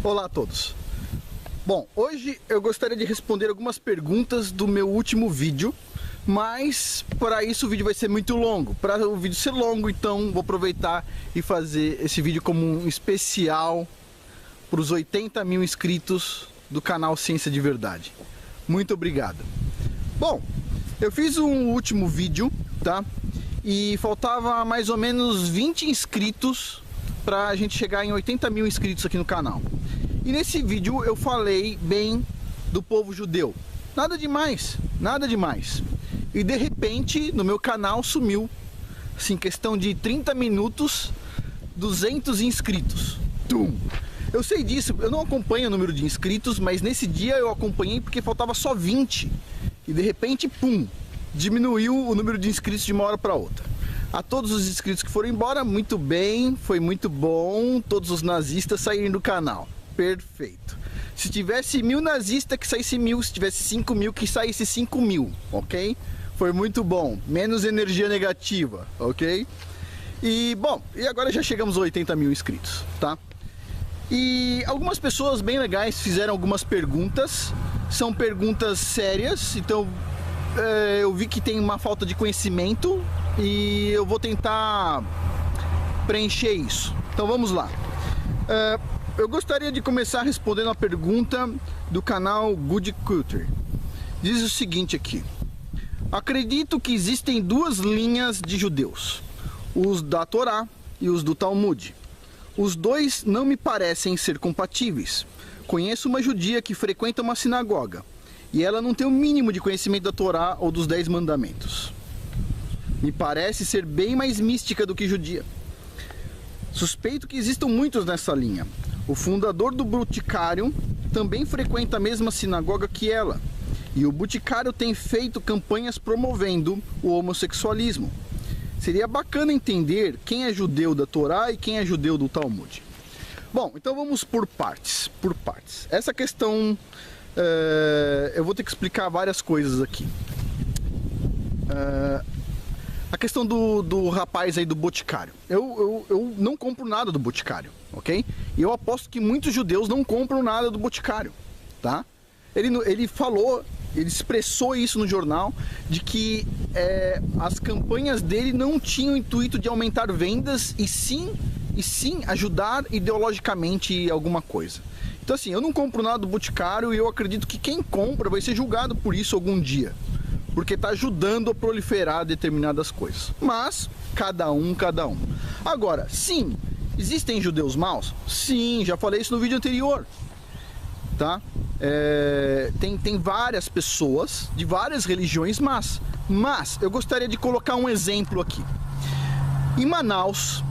Olá a todos. Bom, hoje eu gostaria de responder algumas perguntas do meu último vídeo, mas para isso o vídeo vai ser muito longo. Para o vídeo ser longo, então vou aproveitar e fazer esse vídeo como um especial para os 80 mil inscritos do canal Ciência de Verdade. Muito obrigado. Bom, eu fiz um último vídeo, tá? E faltava mais ou menos 20 inscritos para a gente chegar em 80 mil inscritos aqui no canal. E nesse vídeo eu falei bem do povo judeu. Nada demais, nada demais. E de repente no meu canal sumiu, assim, questão de 30 minutos, 200 inscritos. Tum! Eu sei disso, eu não acompanho o número de inscritos, mas nesse dia eu acompanhei porque faltava só 20. E de repente, pum, diminuiu o número de inscritos de uma hora para outra. A todos os inscritos que foram embora, muito bem, foi muito bom. Todos os nazistas saírem do canal. Perfeito. Se tivesse 1000 nazistas, que saísse 1000. Se tivesse 5000, que saísse 5000, ok? Foi muito bom. Menos energia negativa, ok? E, bom, e agora já chegamos a 80 mil inscritos, tá? E algumas pessoas bem legais fizeram algumas perguntas. São perguntas sérias, então eu vi que tem uma falta de conhecimento e eu vou tentar preencher isso. Então vamos lá. Eu gostaria de começar respondendo a pergunta do canal Good Culture. Diz o seguinte aqui: acredito que existem duas linhas de judeus, os da Torá e os do Talmud. Os dois não me parecem ser compatíveis. Conheço uma judia que frequenta uma sinagoga e ela não tem o mínimo de conhecimento da Torá ou dos 10 mandamentos. Me parece ser bem mais mística do que judia. Suspeito que existam muitos nessa linha. O fundador do Boticário também frequenta a mesma sinagoga que ela. E o Boticário tem feito campanhas promovendo o homossexualismo. Seria bacana entender quem é judeu da Torá e quem é judeu do Talmud. Bom, então vamos por partes. Essa questão, eu vou ter que explicar várias coisas aqui. A questão do rapaz aí do Boticário. Eu não compro nada do Boticário, ok? E eu aposto que muitos judeus não compram nada do Boticário, tá? Ele falou, ele expressou isso no jornal, de que as campanhas dele não tinham o intuito de aumentar vendas e sim ajudar ideologicamente alguma coisa. Então assim, eu não compro nada do Boticário e eu acredito que quem compra vai ser julgado por isso algum dia, porque está ajudando a proliferar determinadas coisas. Mas cada um. Agora, sim, existem judeus maus? Sim, já falei isso no vídeo anterior, tá? Tem várias pessoas de várias religiões, mas eu gostaria de colocar um exemplo aqui. Em Manaus,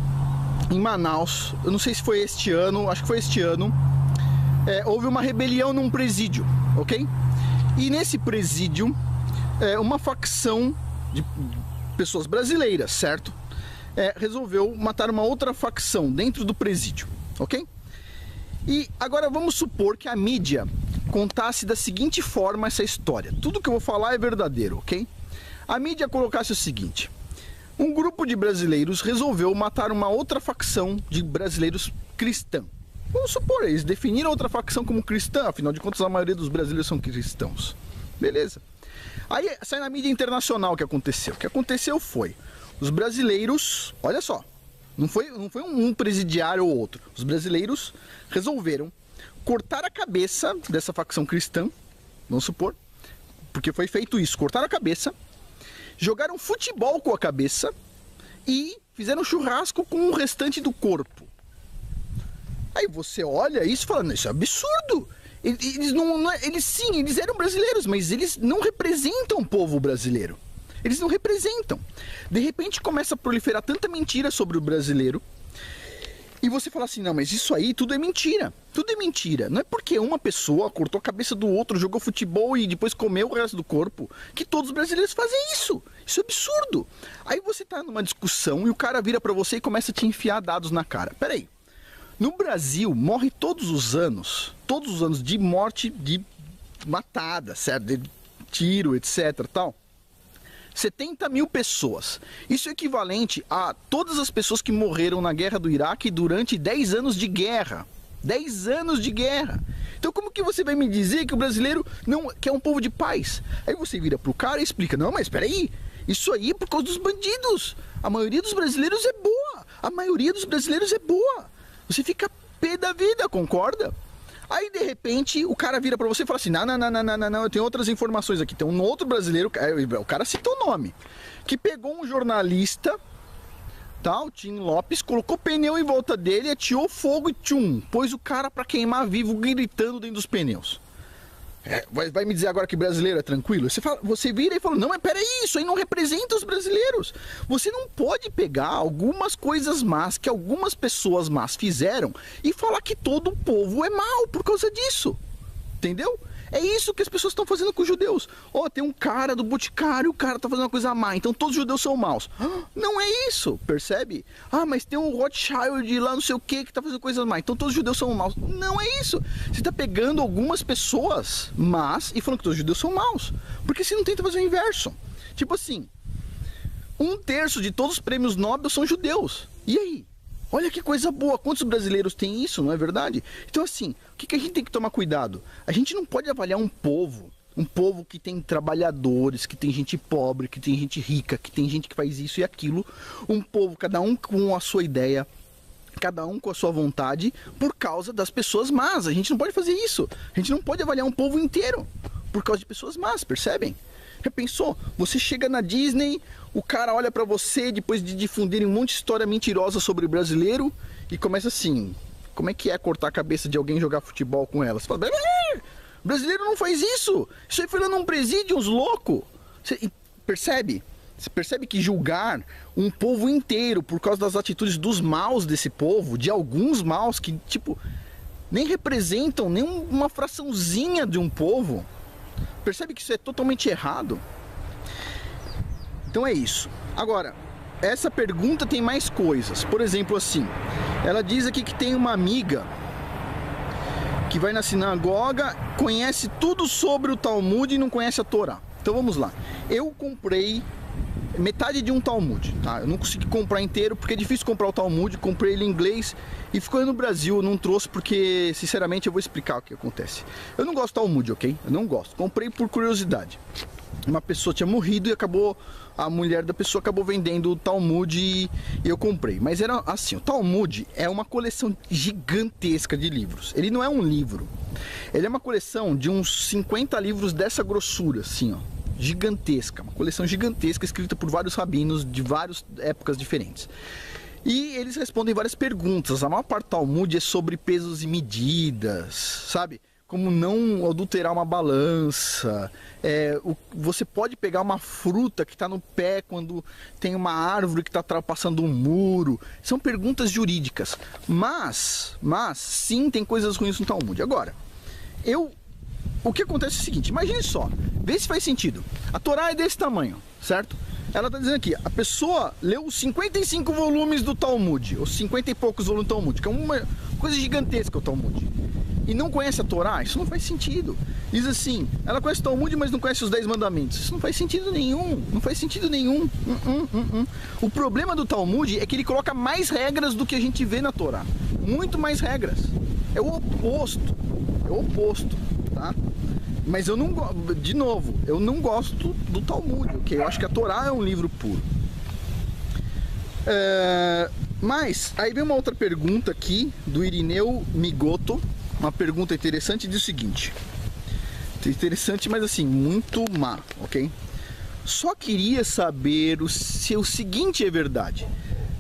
eu não sei se foi este ano, acho que foi este ano, houve uma rebelião num presídio, ok? E nesse presídio, uma facção de pessoas brasileiras, certo? Resolveu matar uma outra facção dentro do presídio, ok? E agora vamos supor que a mídia contasse da seguinte forma essa história. Tudo que eu vou falar é verdadeiro, ok? A mídia colocasse o seguinte: um grupo de brasileiros resolveu matar uma outra facção de brasileiros cristãos. Vamos supor, eles definiram outra facção como cristã, afinal de contas a maioria dos brasileiros são cristãos. Beleza. Aí sai na mídia internacional o que aconteceu. O que aconteceu foi, os brasileiros, olha só, não foi um presidiário ou outro. Os brasileiros resolveram cortar a cabeça dessa facção cristã, vamos supor, porque foi feito isso, cortaram a cabeça, jogaram futebol com a cabeça e fizeram churrasco com o restante do corpo. Aí você olha isso e fala, não, isso é absurdo. Eles eram brasileiros, mas eles não representam o povo brasileiro. Eles não representam. De repente começa a proliferar tanta mentira sobre o brasileiro. E você fala assim, não, mas isso aí tudo é mentira. Tudo é mentira. Não é porque uma pessoa cortou a cabeça do outro, jogou futebol e depois comeu o resto do corpo, que todos os brasileiros fazem isso. Isso é absurdo. Aí você tá numa discussão e o cara vira pra você e começa a te enfiar dados na cara. Peraí. No Brasil, morre todos os anos de morte de matada, certo? De tiro, etc, tal. 70 mil pessoas. Isso é equivalente a todas as pessoas que morreram na guerra do Iraque durante 10 anos de guerra. 10 anos de guerra. Então como que você vai me dizer que o brasileiro não quer um povo de paz? Aí você vira pro cara e explica, não, mas espera aí, isso aí é por causa dos bandidos. A maioria dos brasileiros é boa. A maioria dos brasileiros é boa. Você fica pé da vida, concorda? Aí de repente o cara vira pra você e fala assim, não, eu tenho outras informações aqui. Tem um outro brasileiro, o cara citou o nome, que pegou um jornalista, tá, o Tim Lopes, colocou pneu em volta dele, atirou fogo e tchum, pôs o cara pra queimar vivo, gritando dentro dos pneus. Vai me dizer agora que brasileiro é tranquilo? Você vira e fala, não, mas peraí, isso aí não representa os brasileiros. Você não pode pegar algumas coisas más que algumas pessoas más fizeram e falar que todo o povo é mau por causa disso. Entendeu? É isso que as pessoas estão fazendo com os judeus. Tem um cara do Boticário, o cara tá fazendo uma coisa má, então todos os judeus são maus. Não é isso, percebe? Mas tem um Rothschild lá, não sei o que tá fazendo coisas má, então todos os judeus são maus. Não é isso. Você tá pegando algumas pessoas más e falando que todos os judeus são maus. Porque você não tenta fazer o inverso. Tipo assim, 1/3 de todos os prêmios Nobel são judeus. E aí? Olha que coisa boa, quantos brasileiros têm isso, não é verdade? Então assim, o que a gente tem que tomar cuidado? A gente não pode avaliar um povo que tem trabalhadores, que tem gente pobre, que tem gente rica, que tem gente que faz isso e aquilo. Um povo, cada um com a sua ideia, cada um com a sua vontade, por causa das pessoas más. A gente não pode fazer isso. A gente não pode avaliar um povo inteiro por causa de pessoas más, percebem? Já pensou? Você chega na Disney, o cara olha pra você depois de difundirem um monte de história mentirosa sobre o brasileiro e começa assim, como é que é cortar a cabeça de alguém e jogar futebol com ela? Você fala, brasileiro não faz isso! Isso aí foi lá num presídio, uns loucos! Você percebe? Você percebe que julgar um povo inteiro por causa das atitudes dos maus desse povo, de alguns maus que, tipo, nem representam nem uma fraçãozinha de um povo, percebe que isso é totalmente errado? Então é isso. Agora, essa pergunta tem mais coisas. Por exemplo, assim, ela diz aqui que tem uma amiga que vai na sinagoga, conhece tudo sobre o Talmud e não conhece a Torá. Então vamos lá. Eu comprei metade de um Talmud, tá? Eu não consegui comprar inteiro porque é difícil comprar o Talmud. Comprei ele em inglês e ficou aí no Brasil. Eu não trouxe porque, sinceramente, eu vou explicar o que acontece. Eu não gosto do Talmud, ok? Eu não gosto. Comprei por curiosidade. Uma pessoa tinha morrido e a mulher da pessoa acabou vendendo o Talmud e eu comprei. Mas era assim, o Talmud é uma coleção gigantesca de livros. Ele não é um livro. Ele é uma coleção de uns 50 livros dessa grossura, assim, ó. Gigantesca, uma coleção gigantesca escrita por vários rabinos de várias épocas diferentes. E eles respondem várias perguntas. A maior parte do Talmud é sobre pesos e medidas, sabe? Como não adulterar uma balança. Você pode pegar uma fruta que está no pé quando tem uma árvore que está ultrapassando um muro. São perguntas jurídicas. Mas sim, tem coisas ruins no Talmud. Agora, o que acontece é o seguinte, imagine só, vê se faz sentido. A Torá é desse tamanho, certo? Ela está dizendo aqui, a pessoa leu os 55 volumes do Talmud, os 50 e poucos volumes do Talmud, que é uma coisa gigantesca o Talmud, e não conhece a Torá. Isso não faz sentido. Diz assim, ela conhece o Talmud, mas não conhece os 10 mandamentos. Isso não faz sentido nenhum, não faz sentido nenhum. O problema do Talmud é que ele coloca mais regras do que a gente vê na Torá, muito mais regras. É o oposto, tá? Mas eu não gosto, de novo, eu não gosto do Talmud, ok? Eu acho que a Torá é um livro puro. Mas, aí vem uma outra pergunta aqui, do Irineu Migoto, uma pergunta interessante, diz o seguinte, interessante, mas assim, muito má, ok? Só queria saber se o seguinte é verdade.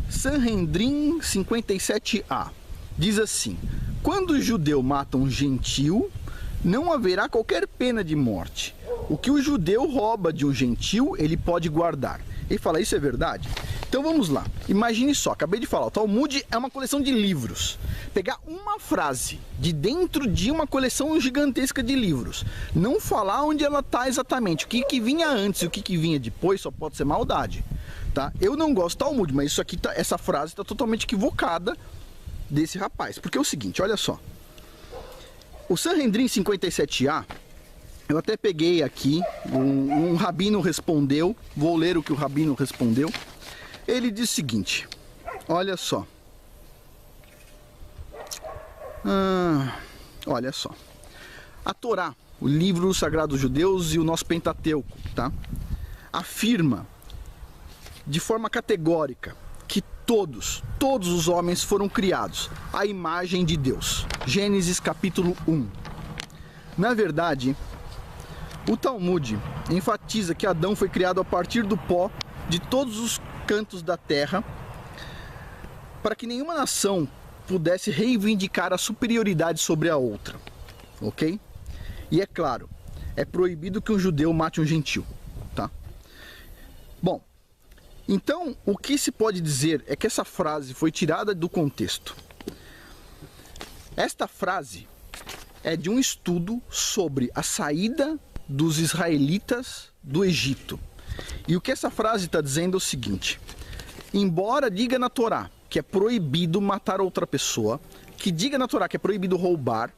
Sanhedrin 57a diz assim, quando o judeu mata um gentil, não haverá qualquer pena de morte. O que o judeu rouba de um gentil, ele pode guardar. Ele fala, isso é verdade? Então vamos lá. Imagine só, acabei de falar, o Talmud é uma coleção de livros. Pegar uma frase de dentro de uma coleção gigantesca de livros, não falar onde ela está exatamente, o que vinha antes e o que vinha depois, só pode ser maldade. Tá? Eu não gosto do Talmud, mas isso aqui essa frase está totalmente equivocada desse rapaz. Porque é o seguinte, olha só. O Sanhedrin 57a, eu até peguei aqui, um rabino respondeu, vou ler o que o rabino respondeu. Ele diz o seguinte, olha só. Olha só. A Torá, o livro sagrado dos judeus e o nosso Pentateuco, tá? Afirma de forma categórica que todos os homens foram criados à imagem de Deus. Gênesis capítulo 1. Na verdade, o Talmud enfatiza que Adão foi criado a partir do pó de todos os cantos da terra, para que nenhuma nação pudesse reivindicar a superioridade sobre a outra, ok? E é claro, é proibido que um judeu mate um gentil, tá? Bom, então o que se pode dizer é que essa frase foi tirada do contexto. Esta frase é de um estudo sobre a saída dos israelitas do Egito. E o que essa frase está dizendo é o seguinte: embora diga na Torá que é proibido matar outra pessoa, que diga na Torá que é proibido roubar,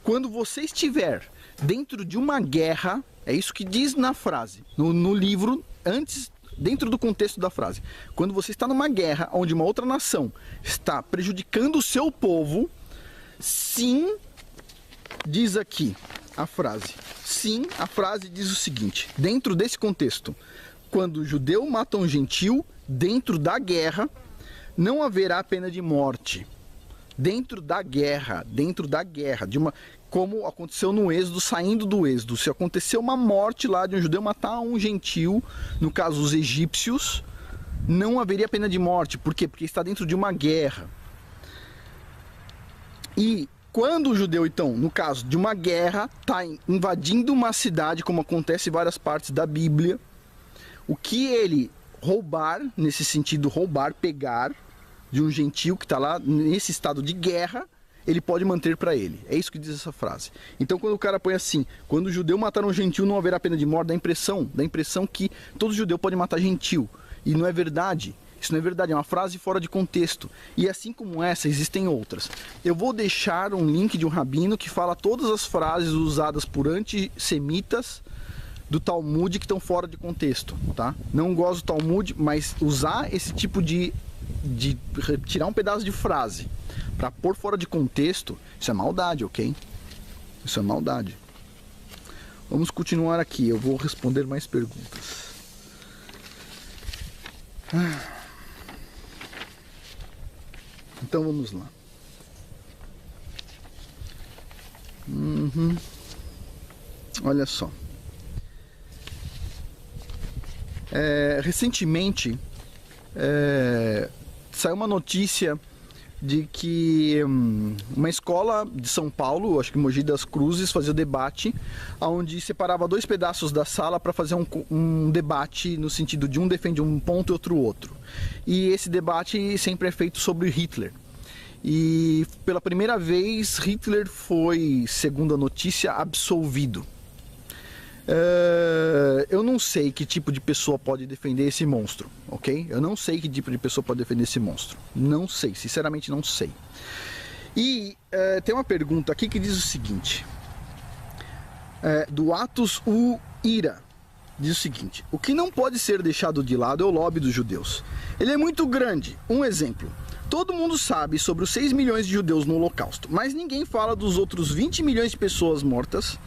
quando você estiver dentro de uma guerra, é isso que diz na frase, no livro, antes, dentro do contexto da frase, quando você está numa guerra onde uma outra nação está prejudicando o seu povo, sim, diz aqui a frase, sim, a frase diz o seguinte: dentro desse contexto, quando o judeu mata um gentil, dentro da guerra, não haverá pena de morte. Dentro da guerra, como aconteceu no Êxodo, saindo do Êxodo, se aconteceu uma morte lá de um judeu matar um gentil, no caso os egípcios, não haveria pena de morte. Por quê? Porque está dentro de uma guerra. E quando o judeu, então, no caso de uma guerra, está invadindo uma cidade, como acontece em várias partes da Bíblia, o que ele roubar, nesse sentido, roubar, pegar de um gentil que está lá nesse estado de guerra, ele pode manter para ele. É isso que diz essa frase. Então, quando o cara põe assim, quando o judeu matar um gentil não haverá pena de morte, dá a impressão que todo judeu pode matar gentil. E não é verdade. Isso não é verdade, é uma frase fora de contexto. E assim como essa, existem outras. Eu vou deixar um link de um rabino que fala todas as frases usadas por antissemitas do Talmud que estão fora de contexto, tá? Não gosto do Talmud, mas usar esse tipo de tirar um pedaço de frase para pôr fora de contexto, isso é maldade, ok? Isso é maldade. Vamos continuar aqui, eu vou responder mais perguntas. Então vamos lá. Olha só. Recentemente saiu uma notícia de que uma escola de São Paulo, acho que Mogi das Cruzes, fazia debate, onde separava dois pedaços da sala para fazer um debate no sentido de um defende um ponto e outro. E esse debate sempre é feito sobre Hitler. E pela primeira vez Hitler foi, segundo a notícia, absolvido. Eu não sei que tipo de pessoa pode defender esse monstro, ok? Eu não sei que tipo de pessoa pode defender esse monstro. Não sei, sinceramente não sei. E tem uma pergunta aqui que diz o seguinte, do Atos Ira, diz o seguinte: o que não pode ser deixado de lado é o lobby dos judeus. Ele é muito grande. Um exemplo: todo mundo sabe sobre os 6 milhões de judeus no Holocausto, mas ninguém fala dos outros 20 milhões de pessoas mortas,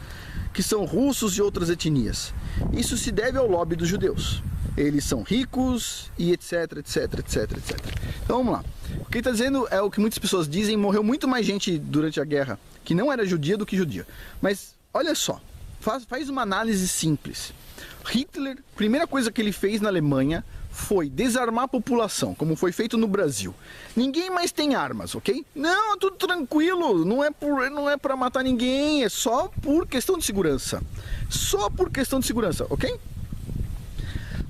que são russos e outras etnias. Isso se deve ao lobby dos judeus. Eles são ricos e etc, etc, etc, etc. Então vamos lá. O que ele está dizendo é o que muitas pessoas dizem: morreu muito mais gente durante a guerra que não era judia do que judia. Mas olha só, faz uma análise simples. Hitler, primeira coisa que ele fez na Alemanha foi desarmar a população, como foi feito no Brasil. Ninguém mais tem armas, ok? Não, tudo tranquilo, não é para matar ninguém, é só por questão de segurança. Só por questão de segurança, ok?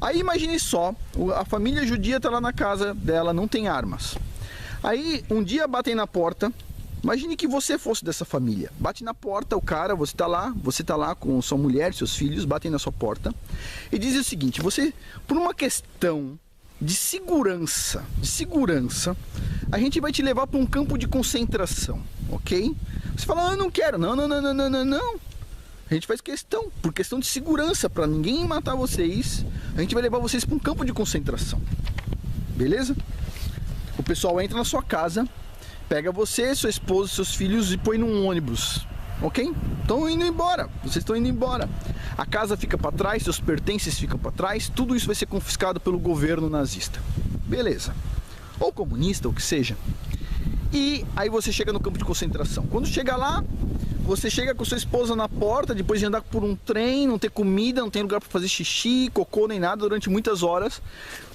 Aí imagine só, a família judia está lá na casa dela, não tem armas. Aí um dia batem na porta. Imagine que você fosse dessa família. Bate na porta o cara, você tá lá com sua mulher, seus filhos, batem na sua porta e dizem o seguinte: você, por uma questão de segurança, a gente vai te levar para um campo de concentração, ok? Você fala: eu não quero, não. A gente faz questão, por questão de segurança, para ninguém matar vocês, a gente vai levar vocês para um campo de concentração. Beleza? O pessoal entra na sua casa, pega você, sua esposa, seus filhos e põe num ônibus. Ok? Estão indo embora. Vocês estão indo embora. A casa fica para trás, seus pertences ficam para trás. Tudo isso vai ser confiscado pelo governo nazista. Beleza. Ou comunista, ou o que seja. E aí você chega no campo de concentração. Quando chega lá, você chega com sua esposa na porta, depois de andar por um trem, não ter comida, não tem lugar para fazer xixi, cocô nem nada durante muitas horas.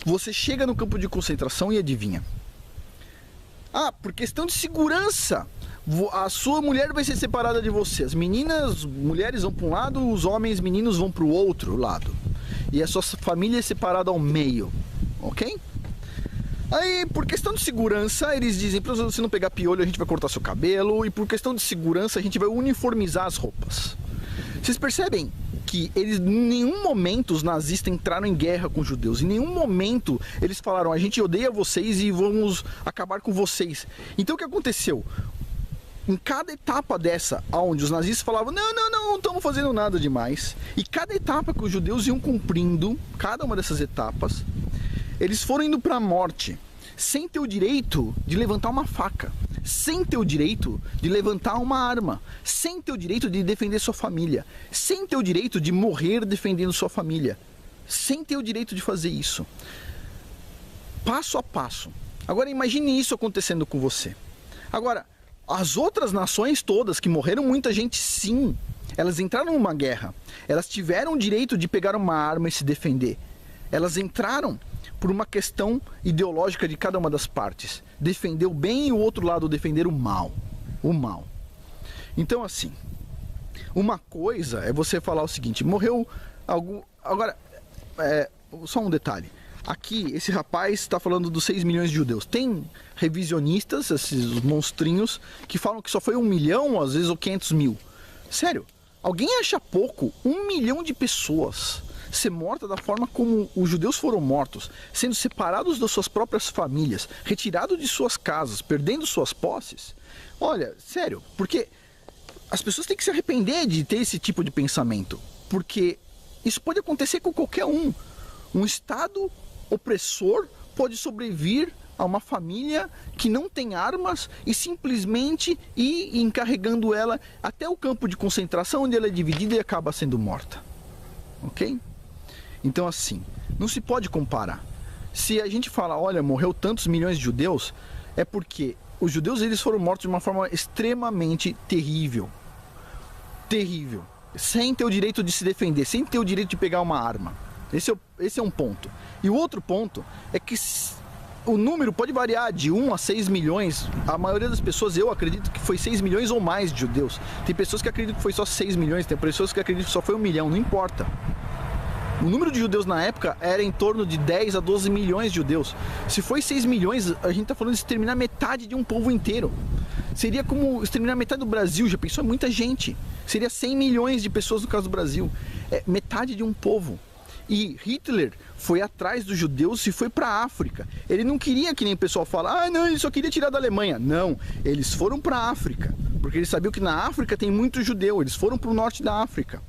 Você chega no campo de concentração e adivinha. Ah, por questão de segurança, a sua mulher vai ser separada de você. As mulheres vão para um lado, os homens, meninos vão para o outro lado. E a sua família é separada ao meio, ok? Aí, por questão de segurança, eles dizem, para você não pegar piolho, a gente vai cortar seu cabelo. E por questão de segurança, a gente vai uniformizar as roupas. Vocês percebem que eles, em nenhum momento, os nazistas entraram em guerra com os judeus. Em nenhum momento eles falaram, a gente odeia vocês e vamos acabar com vocês. Então o que aconteceu? Em cada etapa dessa, onde os nazistas falavam, não estamos fazendo nada demais. E cada etapa que os judeus iam cumprindo, cada uma dessas etapas, eles foram indo para a morte, sem ter o direito de levantar uma faca, sem ter o direito de levantar uma arma, sem ter o direito de defender sua família, sem ter o direito de morrer defendendo sua família, sem ter o direito de fazer isso. Passo a passo. Agora imagine isso acontecendo com você. Agora, as outras nações todas que morreram, muita gente sim, elas entraram numa guerra, elas tiveram o direito de pegar uma arma e se defender. Elas entraram por uma questão ideológica de cada uma das partes. Defender o bem e o outro lado defender o mal. O mal. Então assim, uma coisa é você falar o seguinte, morreu algum... Agora, só um detalhe. Aqui, esse rapaz está falando dos 6 milhões de judeus. Tem revisionistas, esses monstrinhos, que falam que só foi 1 milhão, às vezes, ou 500 mil. Sério, alguém acha pouco 1 milhão de pessoas ser morta da forma como os judeus foram mortos, sendo separados das suas próprias famílias, retirados de suas casas, perdendo suas posses? Olha, sério, porque as pessoas têm que se arrepender de ter esse tipo de pensamento, porque isso pode acontecer com qualquer um. Um Estado opressor pode sobreviver a uma família que não tem armas e simplesmente ir encarregando ela até o campo de concentração, onde ela é dividida e acaba sendo morta. Ok? Então assim, não se pode comparar. Se a gente fala, olha, morreu tantos milhões de judeus, é porque os judeus eles foram mortos de uma forma extremamente terrível. Terrível. Sem ter o direito de se defender, sem ter o direito de pegar uma arma. Esse é um ponto. E o outro ponto é que o número pode variar de 1 a 6 milhões. A maioria das pessoas, eu acredito que foi 6 milhões ou mais de judeus. Tem pessoas que acreditam que foi só 6 milhões, tem pessoas que acreditam que só foi 1 milhão, não importa. O número de judeus na época era em torno de 10 a 12 milhões de judeus. Se foi 6 milhões, a gente está falando de exterminar metade de um povo inteiro. Seria como exterminar metade do Brasil, já pensou? É muita gente. Seria 100 milhões de pessoas no caso do Brasil. É metade de um povo. E Hitler foi atrás dos judeus e foi para a África. Ele não queria que nem o pessoal fala, ah não, ele só queria tirar da Alemanha. Não, eles foram para a África, porque eles sabiam que na África tem muito judeu, eles foram para o norte da África.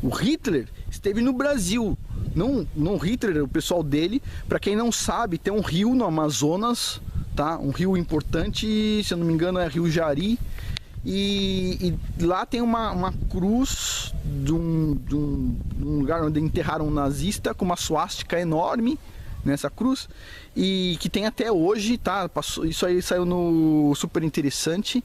O Hitler esteve no Brasil, não Hitler, o pessoal dele, para quem não sabe, tem um rio no Amazonas, tá? Um rio importante, se eu não me engano é Rio Jari. E lá tem uma cruz de um lugar onde enterraram um nazista com uma suástica enorme nessa cruz, e que tem até hoje, tá? Isso aí saiu no Super Interessante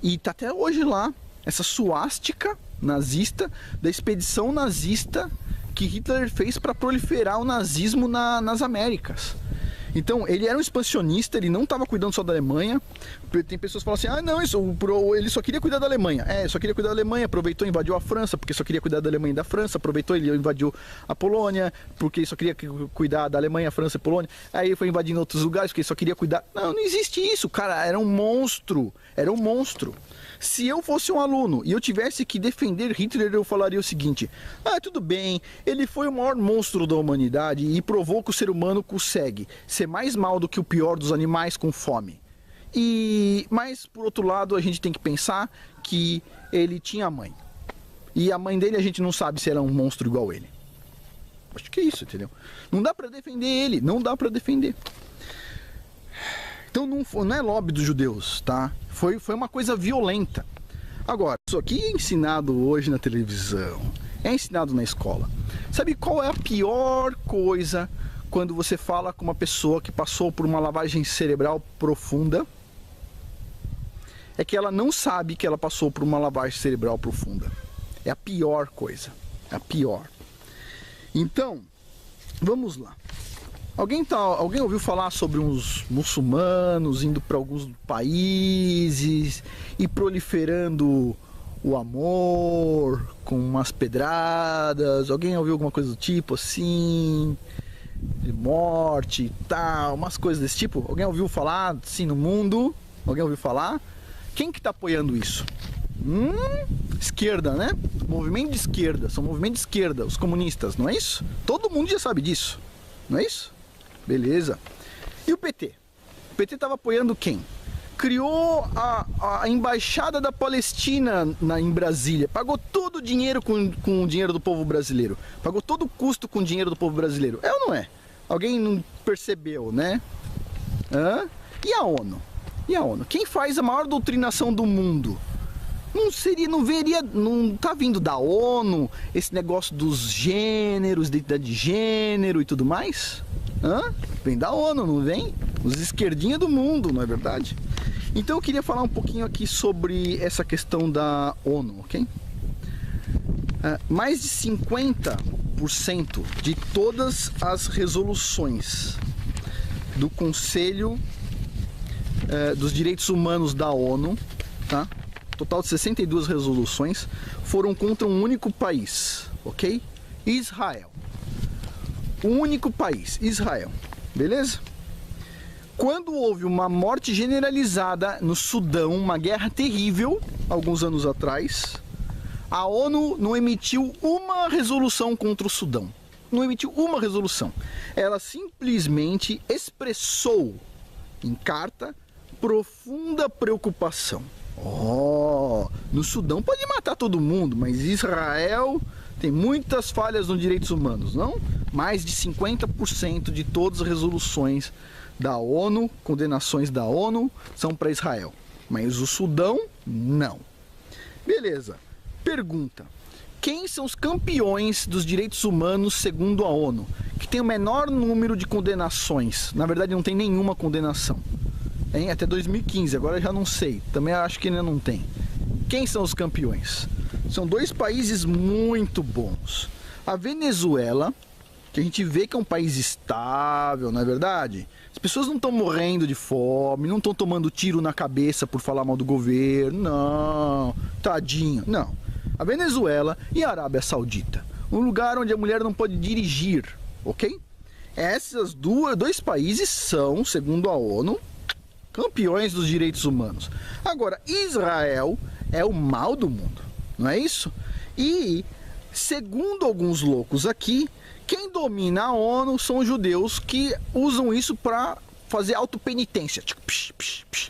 e tá até hoje lá, essa suástica nazista da expedição nazista que Hitler fez para proliferar o nazismo nas Américas. Então, ele era um expansionista, ele não estava cuidando só da Alemanha. Tem pessoas que falam assim, ah não, ele só queria cuidar da Alemanha. Só queria cuidar da Alemanha, aproveitou e invadiu a França, porque só queria cuidar da Alemanha e da França. Aproveitou e invadiu a Polônia, porque só queria cuidar da Alemanha, França e Polônia. Aí foi invadindo outros lugares, porque só queria cuidar... Não existe isso, cara, era um monstro, era um monstro. Se eu fosse um aluno e eu tivesse que defender Hitler, eu falaria o seguinte, ah, tudo bem, ele foi o maior monstro da humanidade e provou que o ser humano consegue ser mais mal do que o pior dos animais com fome. Mas, por outro lado, a gente tem que pensar que ele tinha mãe. E a mãe dele a gente não sabe se era um monstro igual ele. Acho que é isso, entendeu? Não dá pra defender ele, não dá pra defender. Então não é lobby dos judeus, tá? Foi uma coisa violenta. Agora, isso aqui é ensinado hoje na televisão, é ensinado na escola. Sabe qual é a pior coisa quando você fala com uma pessoa que passou por uma lavagem cerebral profunda? É que ela não sabe que ela passou por uma lavagem cerebral profunda. É a pior coisa, é a pior. Então, vamos lá. Alguém ouviu falar sobre uns muçulmanos indo para alguns países e proliferando o amor com umas pedradas? Alguém ouviu alguma coisa do tipo assim? De morte e tal, umas coisas desse tipo? Alguém ouviu falar assim no mundo? Alguém ouviu falar? Quem que está apoiando isso? Esquerda, né? Movimento de esquerda, são movimento de esquerda, os comunistas, não é isso? Todo mundo já sabe disso, não é isso? Beleza. E o PT? O PT estava apoiando quem? Criou a embaixada da Palestina em Brasília. Pagou todo o dinheiro com o dinheiro do povo brasileiro. Pagou todo o custo com o dinheiro do povo brasileiro. É ou não é? Alguém não percebeu, né? E a ONU? E a ONU? Quem faz a maior doutrinação do mundo? Não tá vindo da ONU esse negócio dos gêneros, identidade de gênero e tudo mais? Vem da ONU, não vem? Os esquerdinhas do mundo, não é verdade? Então eu queria falar um pouquinho aqui sobre essa questão da ONU, ok? Mais de 50% de todas as resoluções do Conselho dos Direitos Humanos da ONU, tá? Total de 62 resoluções, foram contra um único país, ok? Israel. Um único país, Israel, beleza? Quando houve uma morte generalizada no Sudão, uma guerra terrível, alguns anos atrás, a ONU não emitiu uma resolução contra o Sudão. Não emitiu uma resolução. Ela simplesmente expressou em carta profunda preocupação. No Sudão pode matar todo mundo, mas Israel tem muitas falhas nos direitos humanos, não? Mais de 50% de todas as resoluções da ONU, condenações da ONU, são para Israel. Mas o Sudão, não. Beleza. Pergunta. Quem são os campeões dos direitos humanos segundo a ONU? Que tem o menor número de condenações. Na verdade, não tem nenhuma condenação. Até 2015, agora já não sei. Também acho que ainda não tem. Quem são os campeões? São dois países muito bons. A Venezuela, que a gente vê que é um país estável, não é verdade? As pessoas não estão morrendo de fome, não estão tomando tiro na cabeça por falar mal do governo, não, tadinho, não. A Venezuela e a Arábia Saudita, um lugar onde a mulher não pode dirigir, ok? Esses dois países são, segundo a ONU, campeões dos direitos humanos. Agora, Israel é o mal do mundo, não é isso? E, segundo alguns loucos aqui, quem domina a ONU são os judeus que usam isso para fazer autopenitência,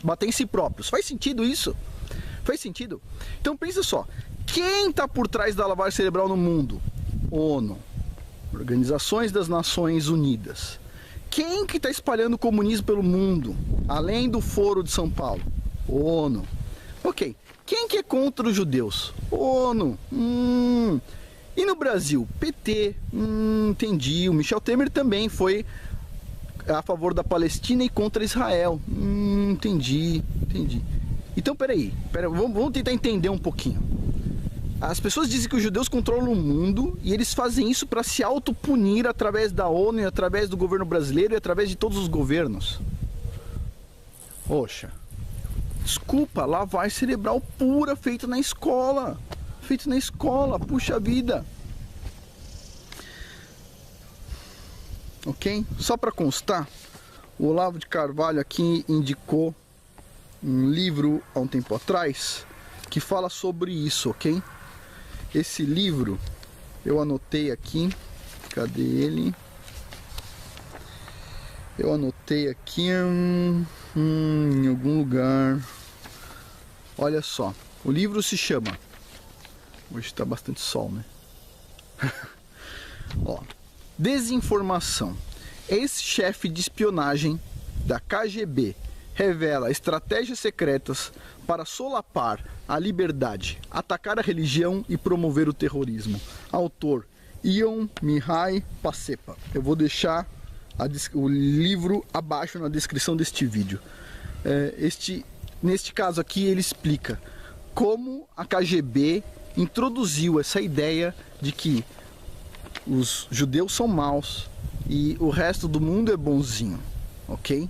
bater em si próprios. Faz sentido isso? Faz sentido? Então pensa só, quem está por trás da lavagem cerebral no mundo? ONU, Organizações das Nações Unidas. Quem que está espalhando o comunismo pelo mundo, além do Foro de São Paulo? ONU. Ok. Quem que é contra os judeus? ONU. E no Brasil? PT. Entendi. O Michel Temer também foi a favor da Palestina e contra Israel. Entendi. Então, peraí. Vamos tentar entender um pouquinho. As pessoas dizem que os judeus controlam o mundo e eles fazem isso para se autopunir através da ONU e através do governo brasileiro e através de todos os governos. Poxa, desculpa, lavagem cerebral pura feita na escola. Puxa vida. Ok? Só para constar, o Olavo de Carvalho aqui indicou um livro há um tempo atrás que fala sobre isso, ok? Esse livro eu anotei aqui, cadê ele? Eu anotei aqui em algum lugar. Olha só, o livro se chama, hoje está bastante sol, né? Ó, Desinformação. Ex-chefe de espionagem da KGB revela estratégias secretas para solapar a liberdade, atacar a religião e promover o terrorismo. Autor Ion Mihai Pacepa. Eu vou deixar o livro abaixo na descrição deste vídeo. Neste caso aqui ele explica como a KGB introduziu essa ideia de que os judeus são maus e o resto do mundo é bonzinho, ok?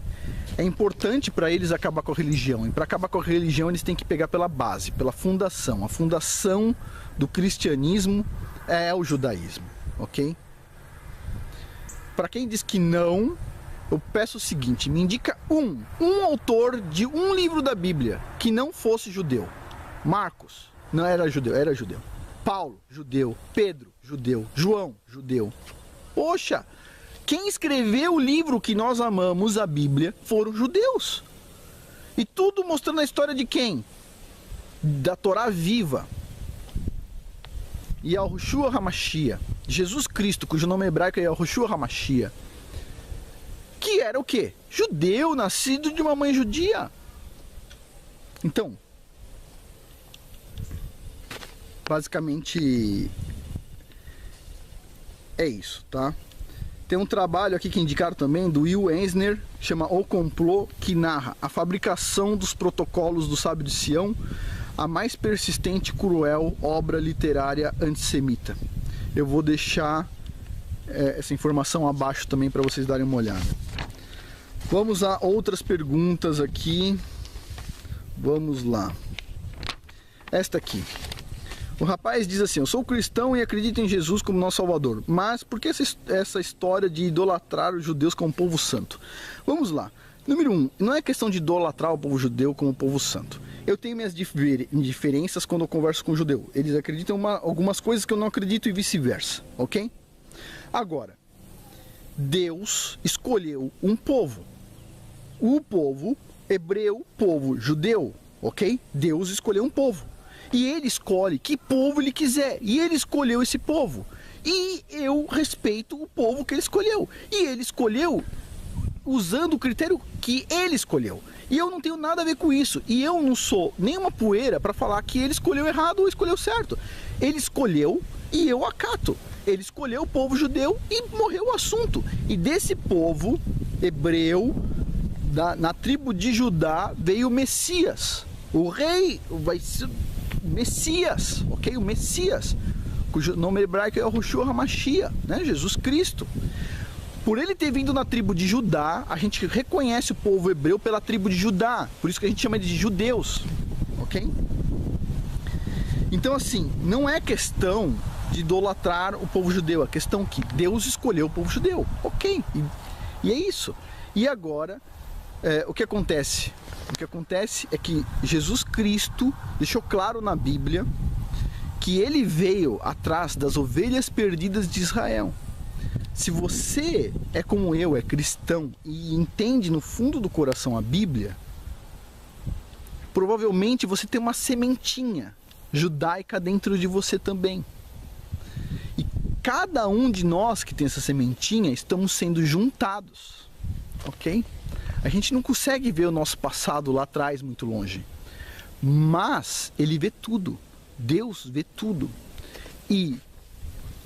É importante para eles acabar com a religião, e para acabar com a religião eles têm que pegar pela base, pela fundação. A fundação do cristianismo é o judaísmo, ok? Para quem diz que não, eu peço o seguinte: me indica um autor de um livro da Bíblia que não fosse judeu. Marcos não era judeu, era judeu. Paulo, judeu. Pedro, judeu. João, judeu. Poxa, quem escreveu o livro que nós amamos, a Bíblia, foram judeus. E tudo mostrando a história de quem? Da Torá viva. Yahushua HaMashiach, Jesus Cristo, cujo nome hebraico é Yahushua HaMashiach, que era o quê? Judeu, nascido de uma mãe judia. Então, basicamente é isso, tá? Tem um trabalho aqui que indicaram também do Will Eisner, chama O Complô, que narra a fabricação dos protocolos do Sábio de Sião, a mais persistente e cruel obra literária antissemita. Eu vou deixar essa informação abaixo também para vocês darem uma olhada. Vamos a outras perguntas aqui. Vamos lá. Esta aqui. O rapaz diz assim: eu sou cristão e acredito em Jesus como nosso Salvador, mas por que essa história de idolatrar os judeus como povo santo? Vamos lá. Número 1, não é questão de idolatrar o povo judeu como povo santo. Eu tenho minhas diferenças quando eu converso com o judeu. Eles acreditam em algumas coisas que eu não acredito e vice-versa, ok? Agora, Deus escolheu um povo. O povo hebreu, povo judeu, ok? Deus escolheu um povo. E ele escolhe que povo ele quiser. E ele escolheu esse povo. E eu respeito o povo que ele escolheu. E ele escolheu usando o critério que ele escolheu. E eu não tenho nada a ver com isso. E eu não sou nenhuma poeira para falar que ele escolheu errado ou escolheu certo. Ele escolheu e eu acato. Ele escolheu o povo judeu e morreu o assunto. E desse povo hebreu, na tribo de Judá, veio o Messias. O rei vai ser Messias, ok? O Messias, cujo nome hebraico é Yahushua HaMashiach, né? Jesus Cristo. Por ele ter vindo na tribo de Judá, a gente reconhece o povo hebreu pela tribo de Judá. Por isso que a gente chama de judeus, ok? Então assim, não é questão de idolatrar o povo judeu. É questão que Deus escolheu o povo judeu, ok? E é isso. E agora, o que acontece? O que acontece é que Jesus Cristo deixou claro na Bíblia que ele veio atrás das ovelhas perdidas de Israel. Se você é como eu, é cristão e entende no fundo do coração a Bíblia, provavelmente você tem uma sementinha judaica dentro de você também. E cada um de nós que tem essa sementinha, estamos sendo juntados, ok? A gente não consegue ver o nosso passado lá atrás muito longe, mas ele vê tudo. Deus vê tudo. E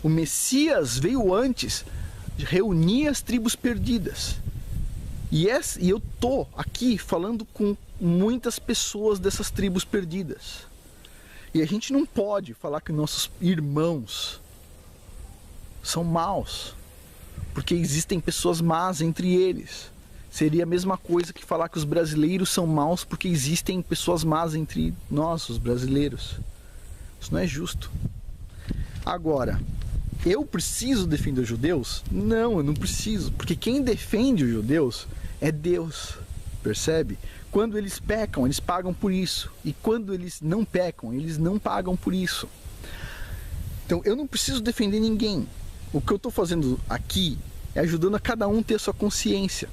o Messias veio antes de reunir as tribos perdidas. E eu tô aqui falando com muitas pessoas dessas tribos perdidas. E a gente não pode falar que nossos irmãos são maus, porque existem pessoas más entre eles. Seria a mesma coisa que falar que os brasileiros são maus porque existem pessoas más entre nós, os brasileiros. Isso não é justo. Agora, eu preciso defender os judeus? Não, eu não preciso, porque quem defende os judeus é Deus, percebe? Quando eles pecam, eles pagam por isso, e quando eles não pecam, eles não pagam por isso. Então eu não preciso defender ninguém. O que eu estou fazendo aqui é ajudando a cada um ter a sua consciência.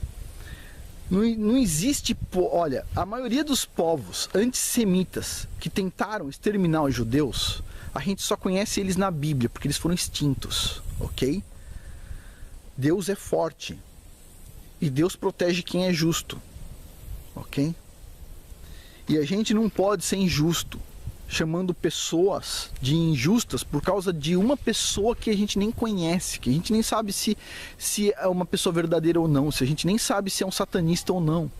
Não existe, olha, a maioria dos povos antissemitas que tentaram exterminar os judeus, a gente só conhece eles na Bíblia, porque eles foram extintos, ok? Deus é forte e Deus protege quem é justo. ok? E a gente não pode ser injusto, chamando pessoas de injustas por causa de uma pessoa que a gente nem conhece, que a gente nem sabe se é uma pessoa verdadeira ou não, se a gente nem sabe se é um satanista ou não,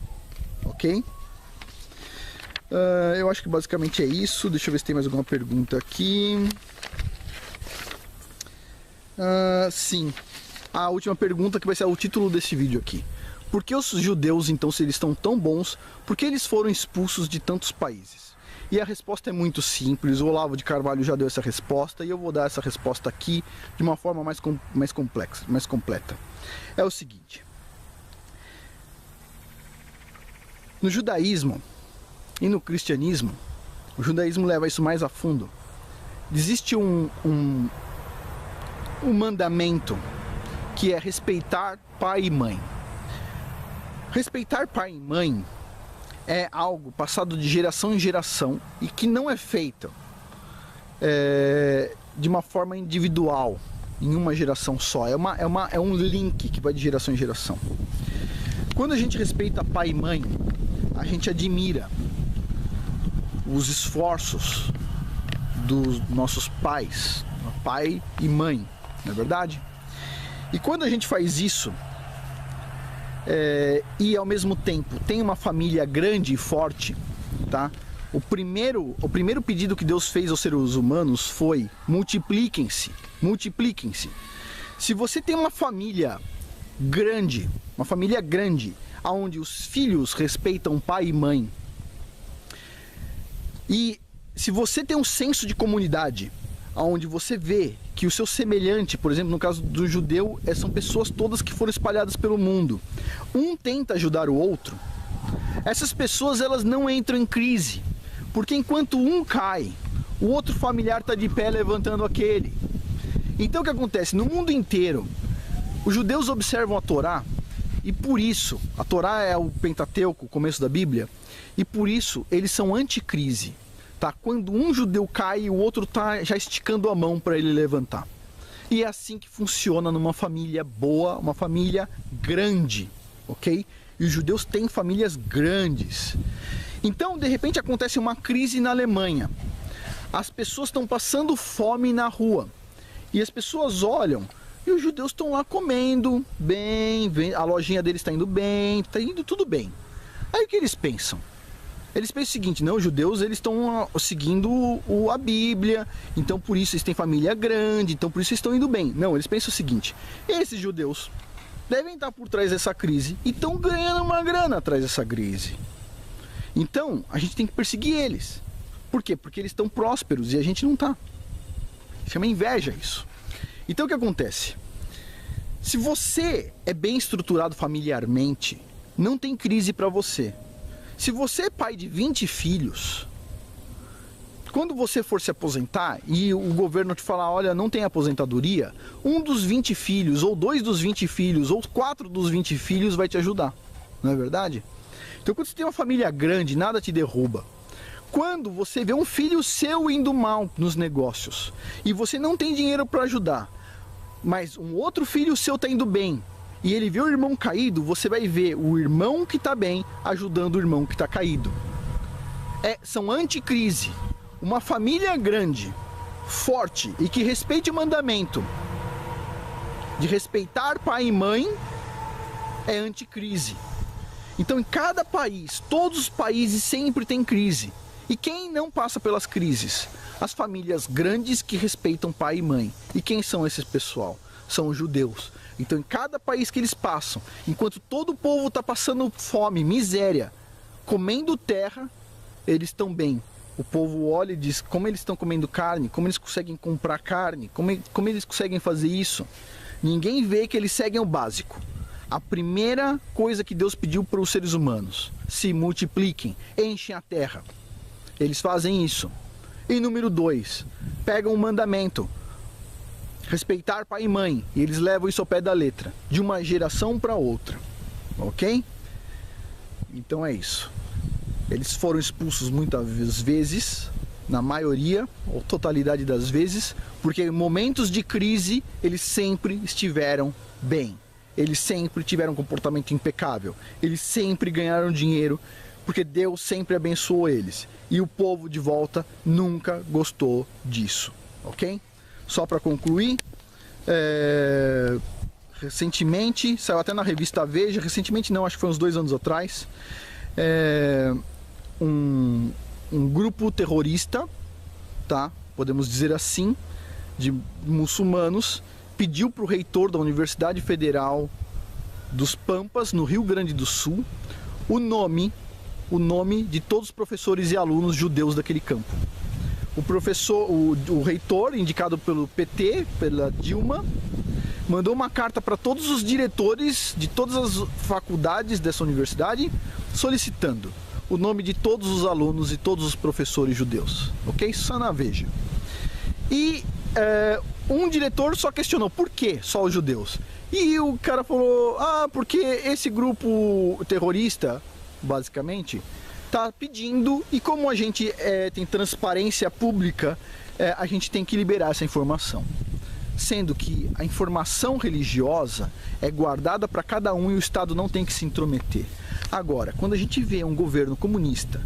ok? Eu acho que basicamente é isso. Deixa eu ver se tem mais alguma pergunta aqui. Sim, a última pergunta que vai ser o título desse vídeo aqui. Por que os judeus, então, se eles estão tão bons, por que eles foram expulsos de tantos países? E a resposta é muito simples. O Olavo de Carvalho já deu essa resposta e eu vou dar essa resposta aqui de uma forma mais complexa, mais completa. É o seguinte: no judaísmo e no cristianismo, o judaísmo leva isso mais a fundo. Existe um mandamento que é respeitar pai e mãe. Respeitar pai e mãe é algo passado de geração em geração e que não é feito de uma forma individual, em uma geração só. É um link que vai de geração em geração. Quando a gente respeita pai e mãe, a gente admira os esforços dos nossos pais, pai e mãe, não é verdade? E quando a gente faz isso, e ao mesmo tempo tem uma família grande e forte, tá? O primeiro pedido que Deus fez aos seres humanos foi: multipliquem-se, multipliquem-se. Se você tem uma família grande, onde os filhos respeitam pai e mãe, e se você tem um senso de comunidade, onde você vê que o seu semelhante, por exemplo, no caso do judeu, são pessoas todas que foram espalhadas pelo mundo. Um tenta ajudar o outro. Essas pessoas, elas não entram em crise, porque enquanto um cai, o outro familiar está de pé levantando aquele. Então o que acontece? No mundo inteiro, os judeus observam a Torá, e por isso, a Torá é o Pentateuco, o começo da Bíblia, e por isso eles são anticrise. Tá? Quando um judeu cai, o outro está já esticando a mão para ele levantar. E é assim que funciona numa família boa, uma família grande, ok? E os judeus têm famílias grandes. Então, de repente, acontece uma crise na Alemanha. As pessoas estão passando fome na rua. E as pessoas olham e os judeus estão lá comendo bem, a lojinha deles está indo bem, está indo tudo bem. Aí o que eles pensam? Eles pensam o seguinte: não, os judeus, eles estão seguindo a Bíblia, então por isso eles têm família grande, então por isso eles estão indo bem. Não, eles pensam o seguinte: esses judeus devem estar por trás dessa crise e estão ganhando uma grana atrás dessa crise. Então a gente tem que perseguir eles. Por quê? Porque eles estão prósperos e a gente não está. Chama inveja isso. Então o que acontece? Se você é bem estruturado familiarmente, não tem crise para você. Se você é pai de 20 filhos, quando você for se aposentar e o governo te falar: olha, não tem aposentadoria, um dos 20 filhos, ou 2 dos 20 filhos, ou 4 dos 20 filhos vai te ajudar. Não é verdade? Então quando você tem uma família grande, nada te derruba. Quando você vê um filho seu indo mal nos negócios e você não tem dinheiro para ajudar, mas um outro filho seu está indo bem, e ele vê o irmão caído, você vai ver o irmão que está bem ajudando o irmão que está caído. São anticrise. Uma família grande, forte e que respeite o mandamento de respeitar pai e mãe é anticrise. Então em cada país, todos os países sempre tem crise. E quem não passa pelas crises? As famílias grandes que respeitam pai e mãe. E quem são esses pessoal? São os judeus. Então em cada país que eles passam, enquanto todo o povo está passando fome, miséria, comendo terra, eles estão bem. O povo olha e diz: como eles estão comendo carne, como eles conseguem comprar carne, como eles conseguem fazer isso. Ninguém vê que eles seguem o básico. A primeira coisa que Deus pediu para os seres humanos: se multipliquem, enchem a terra. Eles fazem isso. E número 2, pegam o mandamento: respeitar pai e mãe, e eles levam isso ao pé da letra, de uma geração para outra, ok? Então é isso. Eles foram expulsos muitas vezes, na maioria ou totalidade das vezes, porque em momentos de crise eles sempre estiveram bem, eles sempre tiveram um comportamento impecável, eles sempre ganharam dinheiro porque Deus sempre abençoou eles. E o povo de volta nunca gostou disso, ok? Só para concluir, recentemente, saiu até na revista Veja, recentemente não, acho que foi uns 2 anos atrás, um grupo terrorista, tá? Podemos dizer assim, de muçulmanos, pediu para o reitor da Universidade Federal dos Pampas, no Rio Grande do Sul, o nome de todos os professores e alunos judeus daquele campo. O reitor, indicado pelo PT, pela Dilma, mandou uma carta para todos os diretores de todas as faculdades dessa universidade, solicitando o nome de todos os alunos e todos os professores judeus, ok? Só na Veja. E um diretor só questionou, por que só os judeus? E o cara falou, porque esse grupo terrorista, basicamente, está pedindo, e como a gente tem transparência pública, a gente tem que liberar essa informação. Sendo que a informação religiosa é guardada para cada um e o Estado não tem que se intrometer. Agora, quando a gente vê um governo comunista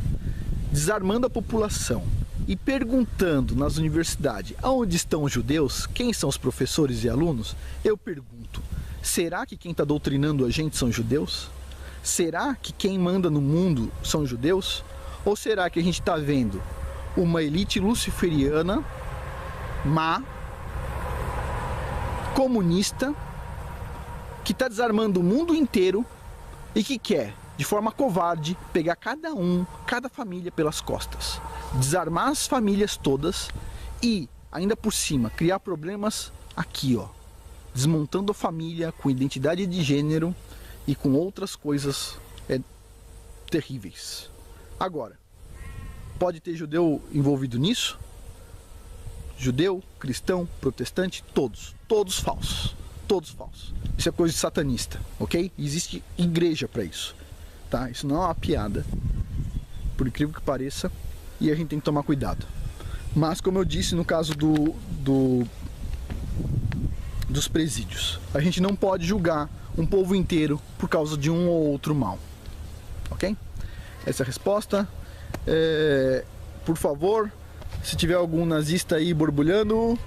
desarmando a população e perguntando nas universidades aonde estão os judeus, quem são os professores e alunos, eu pergunto, será que quem está doutrinando a gente são judeus? Será que quem manda no mundo são judeus? Ou será que a gente está vendo uma elite luciferiana, má, comunista, que está desarmando o mundo inteiro e que quer, de forma covarde, pegar cada família pelas costas, desarmar as famílias todas e, ainda por cima, criar problemas aqui, ó, desmontando a família com identidade de gênero e com outras coisas terríveis. Agora, pode ter judeu envolvido nisso? Judeu, cristão, protestante, todos falsos, todos falsos. Isso é coisa de satanista, ok? Existe igreja para isso, tá? Isso não é uma piada, por incrível que pareça, e a gente tem que tomar cuidado. Mas, como eu disse no caso dos presídios, a gente não pode julgar um povo inteiro por causa de um ou outro mal, ok? Essa é a resposta. Por favor, se tiver algum nazista aí borbulhando,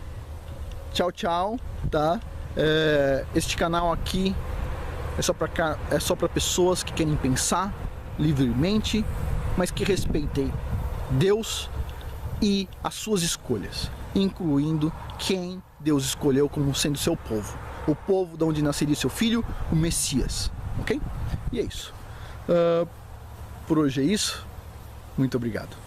tchau, tchau, tá? Este canal aqui é só para pessoas que querem pensar livremente, mas que respeitem Deus e as suas escolhas, incluindo quem Deus escolheu como sendo seu povo, o povo de onde nasceria seu filho, o Messias, ok? E é isso. Por hoje é isso. Muito obrigado.